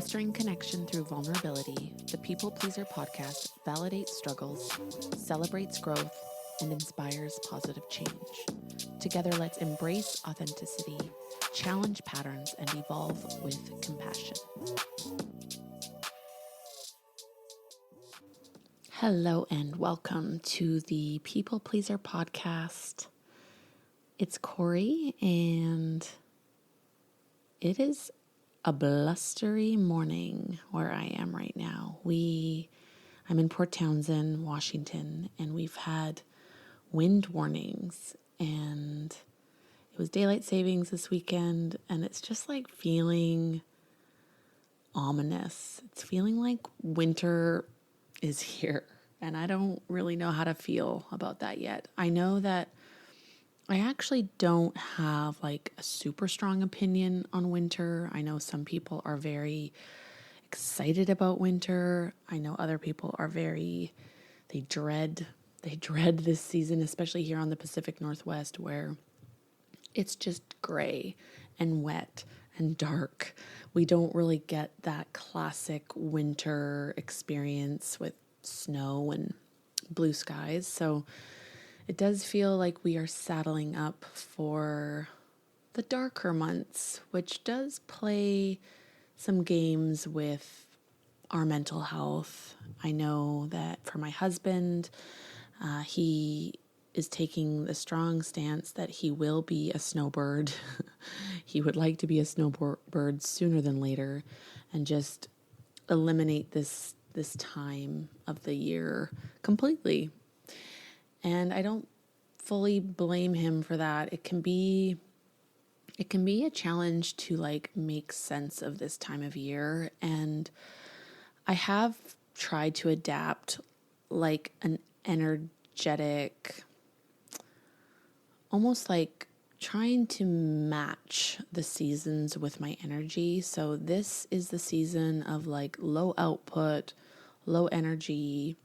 Fostering connection through vulnerability, the People Pleaser podcast validates struggles, celebrates growth, and inspires positive change. Together, let's embrace authenticity, challenge patterns, and evolve with compassion. Hello, and welcome to the People Pleaser podcast. It's Corie, and it is a blustery morning where I am right now. I'm in Port Townsend, Washington, and we've had wind warnings, and it was daylight savings this weekend, and it's just like feeling ominous. It's feeling like winter is here, and I don't really know how to feel about that yet. I know that I actually don't have like a super strong opinion on winter. I know some people are very excited about winter. I know other people are they dread this season, especially here on the Pacific Northwest, where it's just gray and wet and dark. We don't really get that classic winter experience with snow and blue skies. So it does feel like we are saddling up for the darker months, which does play some games with our mental health. I know that for my husband, he is taking the strong stance that he will be a snowbird. He would like to be a snowbird sooner than later and just eliminate this time of the year completely. And I don't fully blame him for that. It can be a challenge to like make sense of this time of year. And I have tried to adapt like an energetic, almost like trying to match the seasons with my energy. So this is the season of like low output, low energy,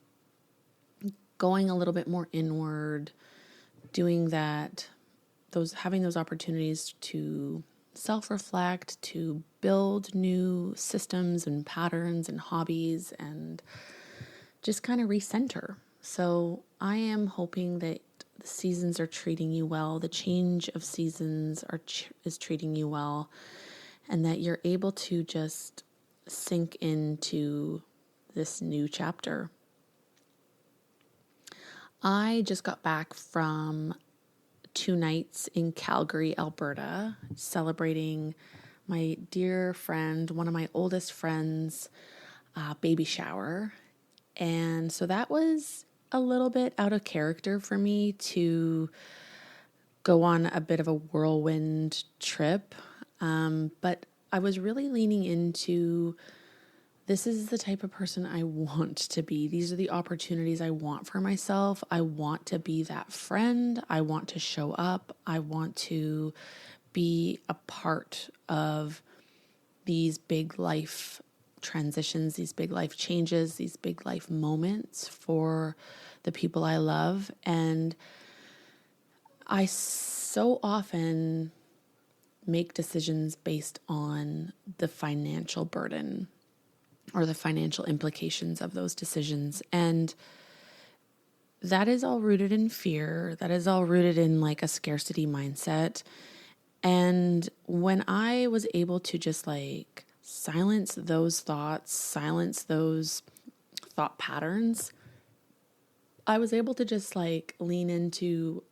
going a little bit more inward, doing that, having those opportunities to self-reflect, to build new systems and patterns and hobbies and just kind of recenter. So I am hoping that the seasons are treating you well, the change of seasons is treating you well, and that you're able to just sink into this new chapter. I just got back from 2 nights in Calgary, Alberta, celebrating my dear friend, one of my oldest friends' baby shower. And so that was a little bit out of character for me to go on a bit of a whirlwind trip. But I was really leaning into, this is the type of person I want to be. These are the opportunities I want for myself. I want to be that friend. I want to show up. I want to be a part of these big life transitions, these big life changes, these big life moments for the people I love. And I so often make decisions based on the financial burden or the financial implications of those decisions. And that is all rooted in fear. That is all rooted in like a scarcity mindset. And when I was able to just like silence those thoughts, silence those thought patterns, I was able to just like lean into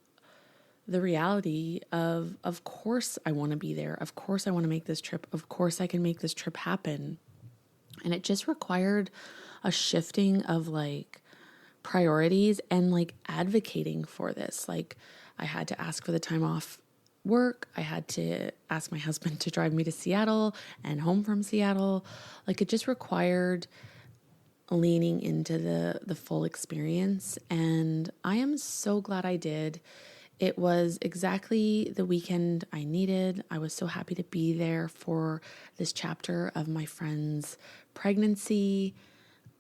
the reality of course I want to be there. Of course I want to make this trip. Of course I can make this trip happen. And it just required a shifting of like priorities and like advocating for this. Like I had to ask for the time off work. I had to ask my husband to drive me to Seattle and home from Seattle. Like it just required leaning into the full experience. And I am so glad I did. It was exactly the weekend I needed. I was so happy to be there for this chapter of my friend's pregnancy.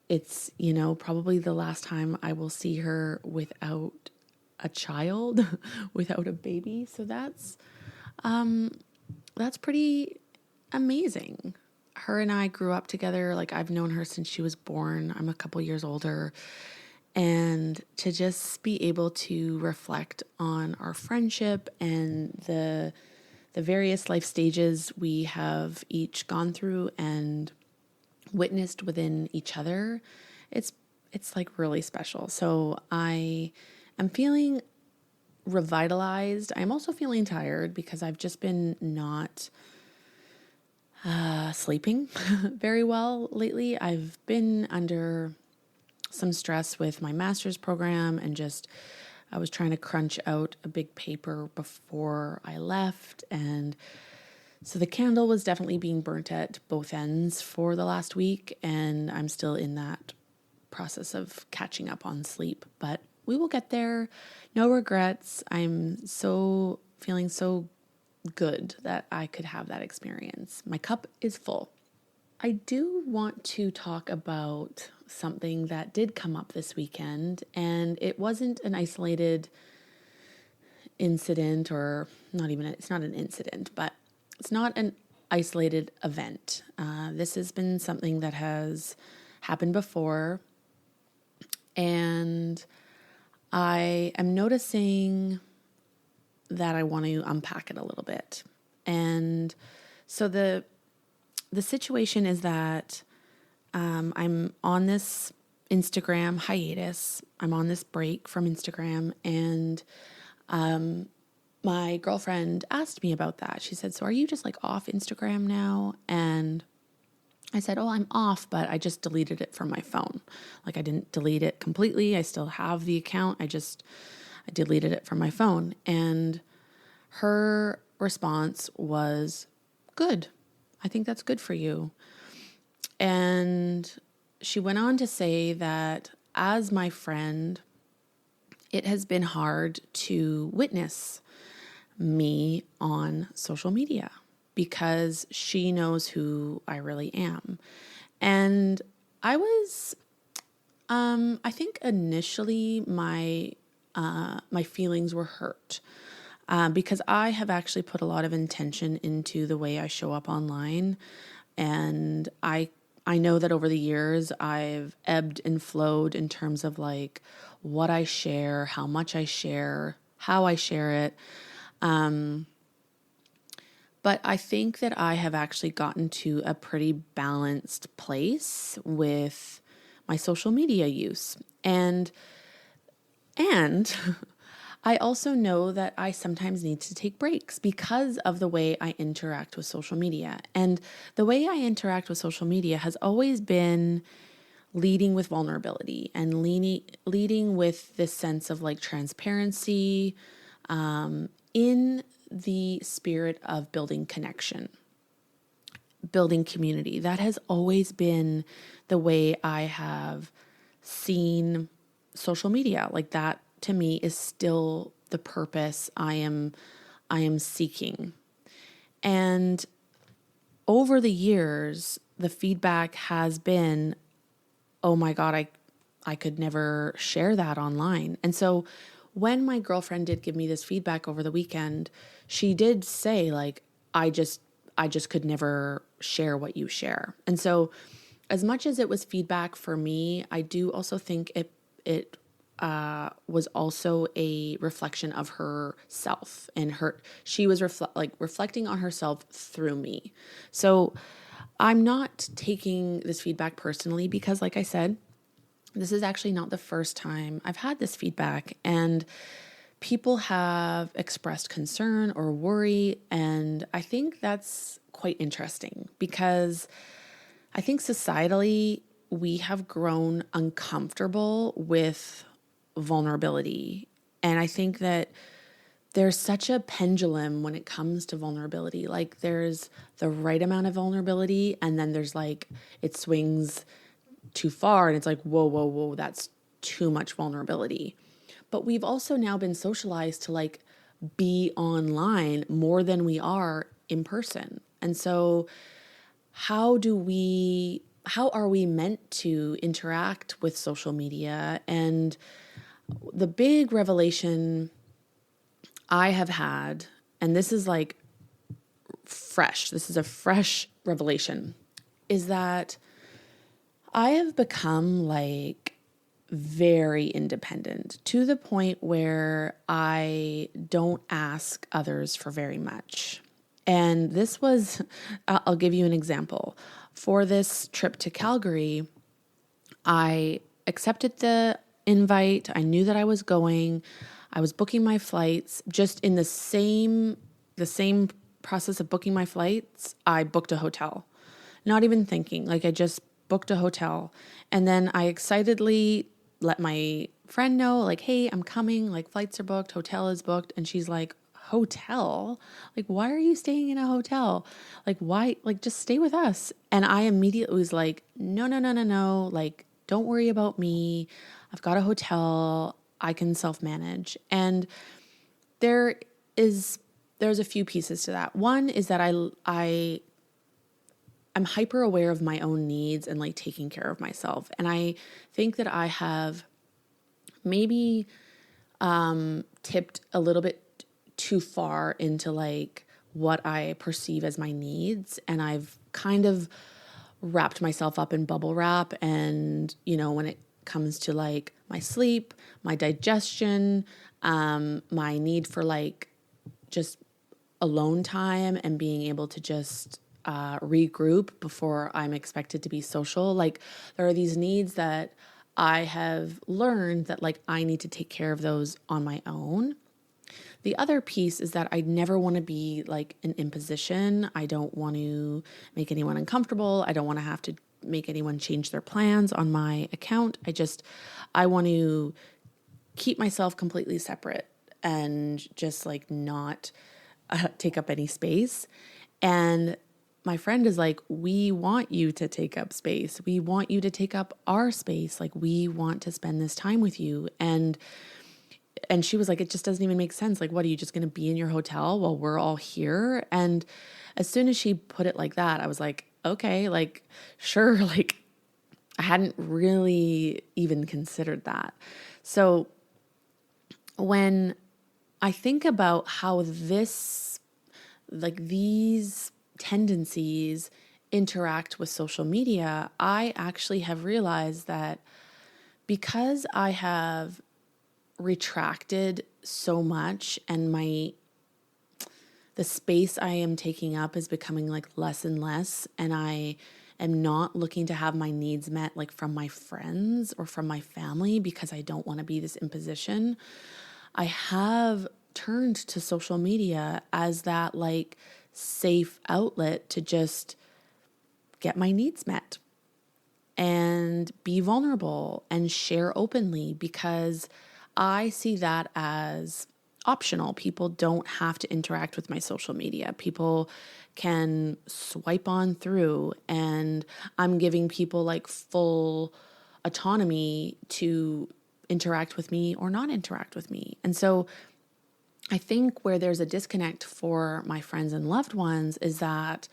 It's, probably the last time I will see her without a child, without a baby. So that's pretty amazing. her and I grew up together. Like, I've known her since she was born. I'm a couple years older. And to just be able to reflect on our friendship and the various life stages we have each gone through and witnessed within each other, it's like really special. So I am feeling revitalized. I'm also feeling tired because I've just been not sleeping very well lately. I've been under some stress with my master's program and just I was trying to crunch out a big paper before I left. And so the candle was definitely being burnt at both ends for the last week. And I'm still in that process of catching up on sleep, but we will get there. No regrets. I'm so feeling so good that I could have that experience. My cup is full. I do want to talk about something that did come up this weekend, and it wasn't an isolated incident, or not even, it's not an incident, but it's not an isolated event. This has been something that has happened before, and I am noticing that I want to unpack it a little bit. And so the situation is that I'm on this Instagram hiatus. I'm on this break from Instagram, and my girlfriend asked me about that. She said, "So are you just like off Instagram now?" And I said, "Oh, I'm off, but I just deleted it from my phone. Like, I didn't delete it completely. I still have the account. I deleted it from my phone." And her response was, "Good. I think that's good for you." And she went on to say that as my friend, it has been hard to witness me on social media because she knows who I really am. And I was, I think initially my feelings were hurt. Because I have actually put a lot of intention into the way I show up online. And I know that over the years I've ebbed and flowed in terms of like what I share, how much I share, how I share it. But I think that I have actually gotten to a pretty balanced place with my social media use. And I also know that I sometimes need to take breaks because of the way I interact with social media. And the way I interact with social media has always been leading with vulnerability and leading with this sense of like transparency, in the spirit of building connection, building community. That has always been the way I have seen social media. Like, that to me is still the purpose I am seeking. And over the years, the feedback has been, "Oh my God, I could never share that online." And so when my girlfriend did give me this feedback over the weekend, she did say like, I just could never share what you share. And so as much as it was feedback for me, I do also think it was also a reflection of herself, and she was reflecting on herself through me. So I'm not taking this feedback personally because, like I said, this is actually not the first time I've had this feedback, and people have expressed concern or worry. And I think that's quite interesting because I think societally we have grown uncomfortable with vulnerability. And I think that there's such a pendulum when it comes to vulnerability. Like, there's the right amount of vulnerability, and then there's like, it swings too far and it's like, whoa, that's too much vulnerability. But we've also now been socialized to like be online more than we are in person. And so how are we meant to interact with social media? And the big revelation I have had, and this is like fresh, this is a fresh revelation, is that I have become like very independent to the point where I don't ask others for very much. And this was, I'll give you an example. For this trip to Calgary, I accepted the invite. I knew that I was going. I was booking my flights. Just in the same process of booking my flights, I booked a hotel. Not even thinking. Like I just booked a hotel. And then I excitedly let my friend know, like, hey, I'm coming. Like flights are booked, hotel is booked. And she's like, hotel? Like, why are you staying in a hotel? Like, why? Like, just stay with us. And I immediately was like, no, no, no, no, no. Like, don't worry about me. I've got a hotel. I can self-manage. And there is there's a few pieces to that. One is that I'm hyper aware of my own needs and like taking care of myself. And I think that I have maybe tipped a little bit too far into like what I perceive as my needs. And I've kind of wrapped myself up in bubble wrap. And, when it comes to like my sleep, my digestion, my need for like just alone time and being able to just regroup before I'm expected to be social. Like there are these needs that I have learned that like I need to take care of those on my own. The other piece is that I never want to be like an imposition. I don't want to make anyone uncomfortable. I don't want to have to make anyone change their plans on my account. I want to keep myself completely separate and just like not take up any space. And my friend is like, we want you to take up space. We want you to take up our space. Like we want to spend this time with you. And she was like, it just doesn't even make sense. Like, what, are you just going to be in your hotel while we're all here? And as soon as she put it like that, I was like, okay, like, sure. Like, I hadn't really even considered that. So when I think about how these tendencies interact with social media, I actually have realized that because I have retracted so much and the space I am taking up is becoming like less and less, and I am not looking to have my needs met like from my friends or from my family because I don't want to be this imposition. I have turned to social media as that like safe outlet to just get my needs met and be vulnerable and share openly, because I see that as optional. People don't have to interact with my social media. People can swipe on through, and I'm giving people like full autonomy to interact with me or not interact with me. And so I think where there's a disconnect for my friends and loved ones is that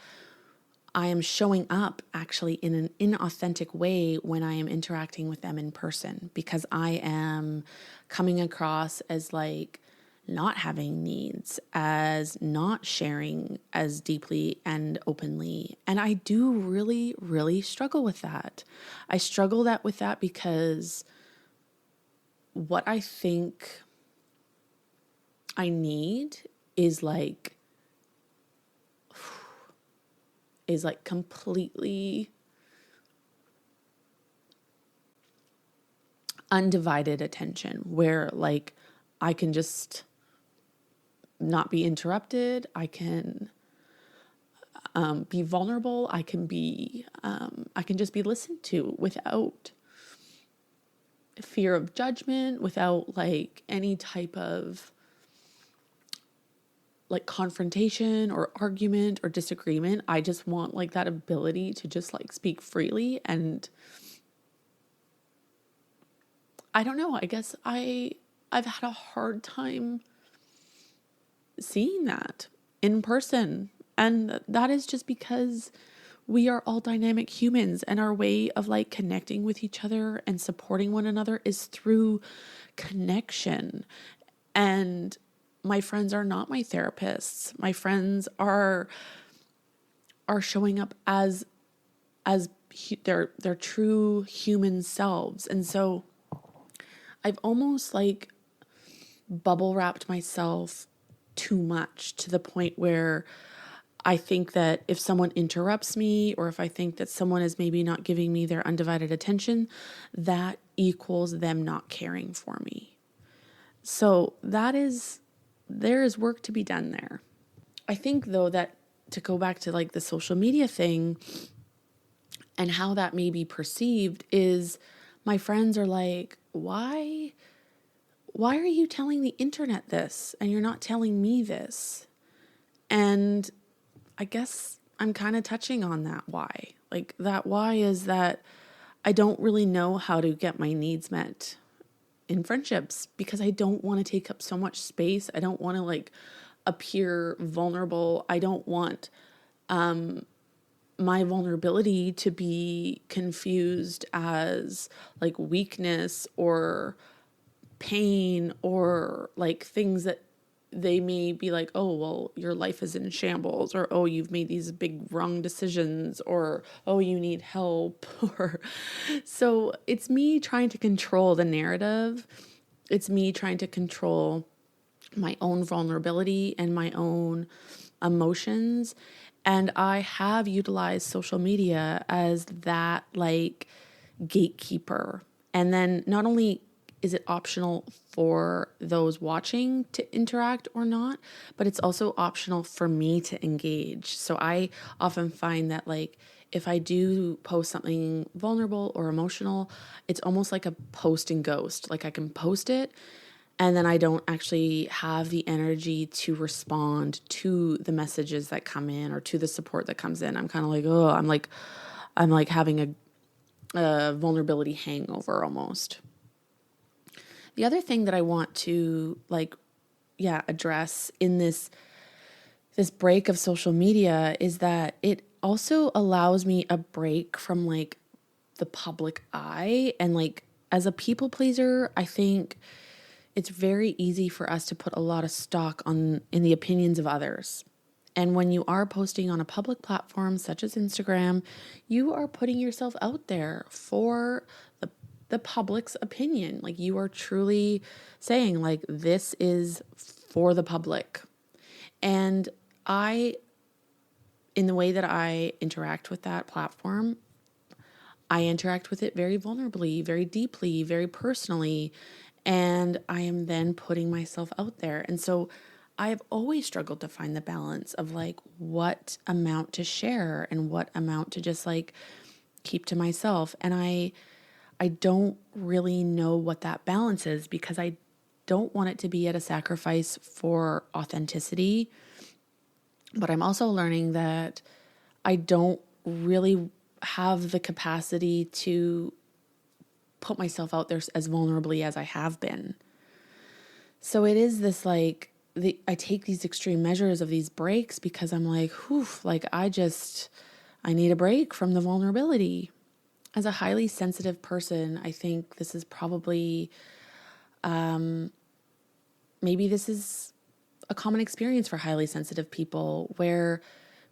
I am showing up actually in an inauthentic way when I am interacting with them in person, because I am coming across as like not having needs, as not sharing as deeply and openly. And I do really, really struggle with that. I struggle with that because what I think I need is like completely undivided attention, where like I can just not be interrupted. I can be vulnerable. I can just be listened to without fear of judgment, without like any type of like confrontation or argument or disagreement. I just want like that ability to just like speak freely. And I don't know, I guess I've had a hard time seeing that in person. And that is just because we are all dynamic humans, and our way of like connecting with each other and supporting one another is through connection. And my friends are not my therapists. My friends are showing up as as their true human selves. And so I've almost like bubble wrapped myself too much to the point where I think that if someone interrupts me, or if I think that someone is maybe not giving me their undivided attention, that equals them not caring for me. So there is work to be done there. I think though that to go back to like the social media thing and how that may be perceived is my friends are like, why are you telling the internet this and you're not telling me this? And I guess I'm kind of touching on that why. Like that why is that I don't really know how to get my needs met in friendships because I don't want to take up so much space. I don't want to like appear vulnerable. I don't want my vulnerability to be confused as like weakness or pain or like things that they may be like, oh, well, your life is in shambles, or, oh, you've made these big wrong decisions, or, oh, you need help. Or so it's me trying to control the narrative. It's me trying to control my own vulnerability and my own emotions. And I have utilized social media as that like gatekeeper. And then not only is it optional for those watching to interact or not, but it's also optional for me to engage. So I often find that like if I do post something vulnerable or emotional, it's almost like a post and ghost. Like I can post it and then I don't actually have the energy to respond to the messages that come in or to the support that comes in. I'm kind of like, oh, I'm like having a vulnerability hangover almost. The other thing that I want to address in this break of social media is that it also allows me a break from like the public eye. And like as a people pleaser, I think it's very easy for us to put a lot of stock in the opinions of others. And when you are posting on a public platform such as Instagram, you are putting yourself out there for the public's opinion. Like you are truly saying like, this is for the public. And in the way that I interact with that platform, I interact with it very vulnerably, very deeply, very personally. And I am then putting myself out there. And so I've always struggled to find the balance of like what amount to share and what amount to just like keep to myself. And I don't really know what that balance is because I don't want it to be at a sacrifice for authenticity. But I'm also learning that I don't really have the capacity to put myself out there as vulnerably as I have been. So it is this like, I take these extreme measures of these breaks because I'm like, like I need a break from the vulnerability. As a highly sensitive person, I think this is probably, maybe this is a common experience for highly sensitive people where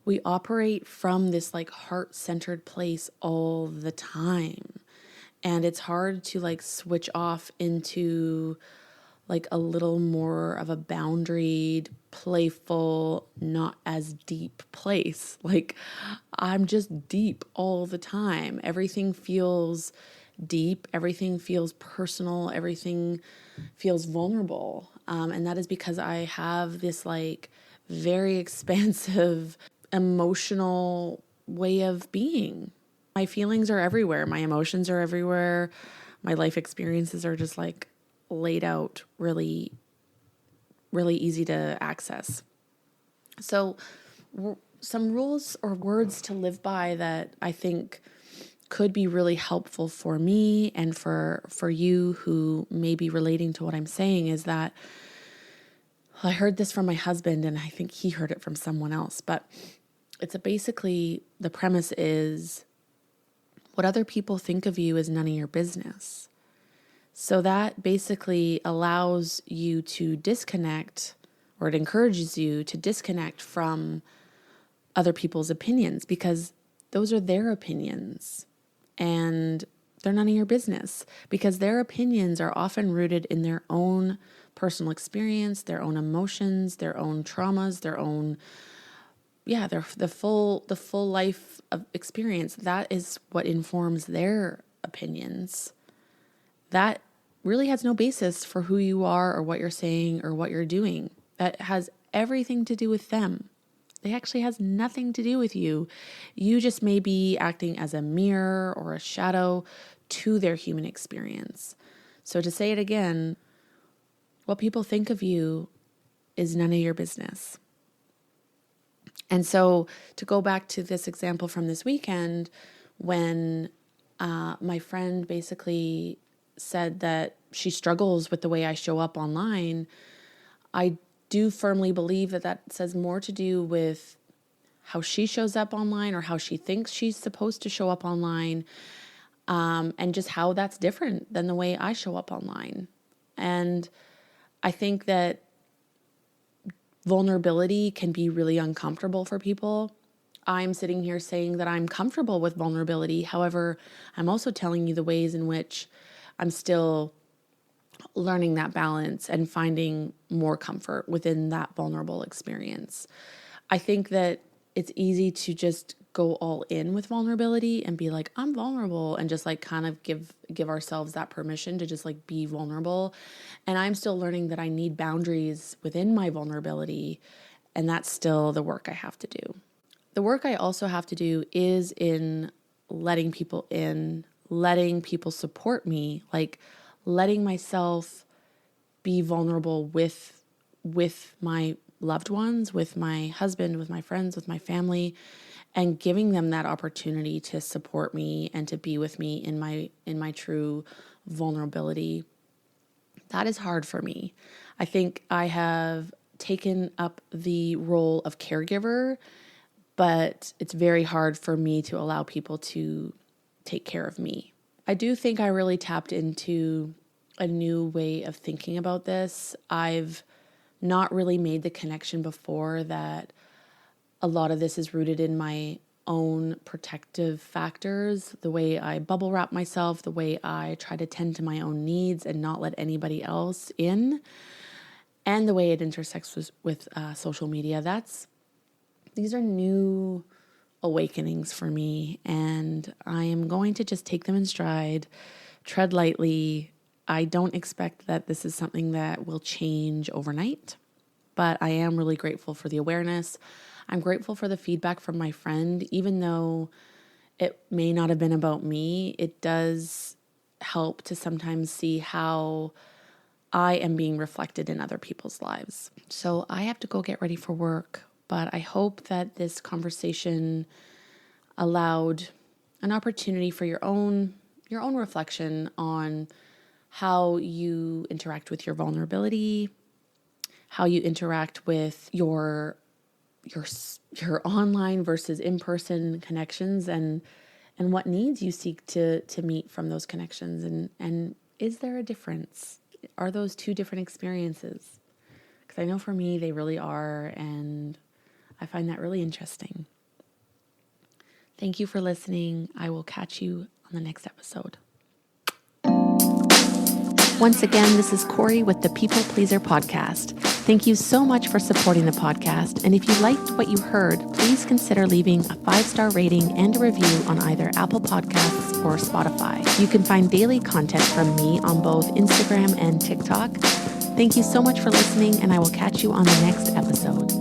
we operate from this like heart-centered place all the time. And it's hard to like switch off into like a little more of a boundaried, playful, not as deep place. Like I'm just deep all the time. Everything feels deep. Everything feels personal. Everything feels vulnerable. And that is because I have this like very expansive emotional way of being. My feelings are everywhere. My emotions are everywhere. My life experiences are just like laid out really, really easy to access. So some rules or words to live by that I think could be really helpful for me and for you who may be relating to what I'm saying is that I heard this from my husband and I think he heard it from someone else, but it's basically the premise is what other people think of you is none of your business. So that basically allows you to disconnect, or it encourages you to disconnect from other people's opinions, because those are their opinions, and they're none of your business, because their opinions are often rooted in their own personal experience, their own emotions, their own traumas, their own, the full life of experience. That is what informs their opinions. That really has no basis for who you are or what you're saying or what you're doing. That has everything to do with them. It actually has nothing to do with you. You just may be acting as a mirror or a shadow to their human experience. So to say it again, what people think of you is none of your business. And so to go back to this example from this weekend, when my friend basically said that she struggles with the way I show up online, I do firmly believe that says more to do with how she shows up online, or how she thinks she's supposed to show up online, and just how that's different than the way I show up online. And I think that vulnerability can be really uncomfortable for people. I'm sitting here saying that I'm comfortable with vulnerability. However, I'm also telling you the ways in which I'm still learning that balance and finding more comfort within that vulnerable experience. I think that it's easy to just go all in with vulnerability and be like, I'm vulnerable, and just like kind of give ourselves that permission to just like be vulnerable. And I'm still learning that I need boundaries within my vulnerability, and that's still the work I have to do. The work I also have to do is in letting people in, letting people support me, like letting myself be vulnerable with my loved ones, with my husband, with my friends, with my family, and giving them that opportunity to support me and to be with me in my true vulnerability. That is hard for me. I think I have taken up the role of caregiver, but it's very hard for me to allow people to take care of me. I do think I really tapped into a new way of thinking about this. I've not really made the connection before that a lot of this is rooted in my own protective factors, the way I bubble wrap myself, the way I try to tend to my own needs and not let anybody else in, and the way it intersects with social media. These are new awakenings for me, and I am going to just take them in stride, tread lightly. I don't expect that this is something that will change overnight, but I am really grateful for the awareness. I'm grateful for the feedback from my friend. Even though it may not have been about me, it does help to sometimes see how I am being reflected in other people's lives. So I have to go get ready for work, but I hope that this conversation allowed an opportunity for your own reflection on how you interact with your vulnerability, how you interact with your online versus in-person connections, and what needs you seek to meet from those connections, and is there a difference? Are those two different experiences? Because I know for me they really are, and I find that really interesting. Thank you for listening. I will catch you on the next episode. Once again, this is Corie with the People Pleaser Podcast. Thank you so much for supporting the podcast. And if you liked what you heard, please consider leaving a 5-star rating and a review on either Apple Podcasts or Spotify. You can find daily content from me on both Instagram and TikTok. Thank you so much for listening, and I will catch you on the next episode.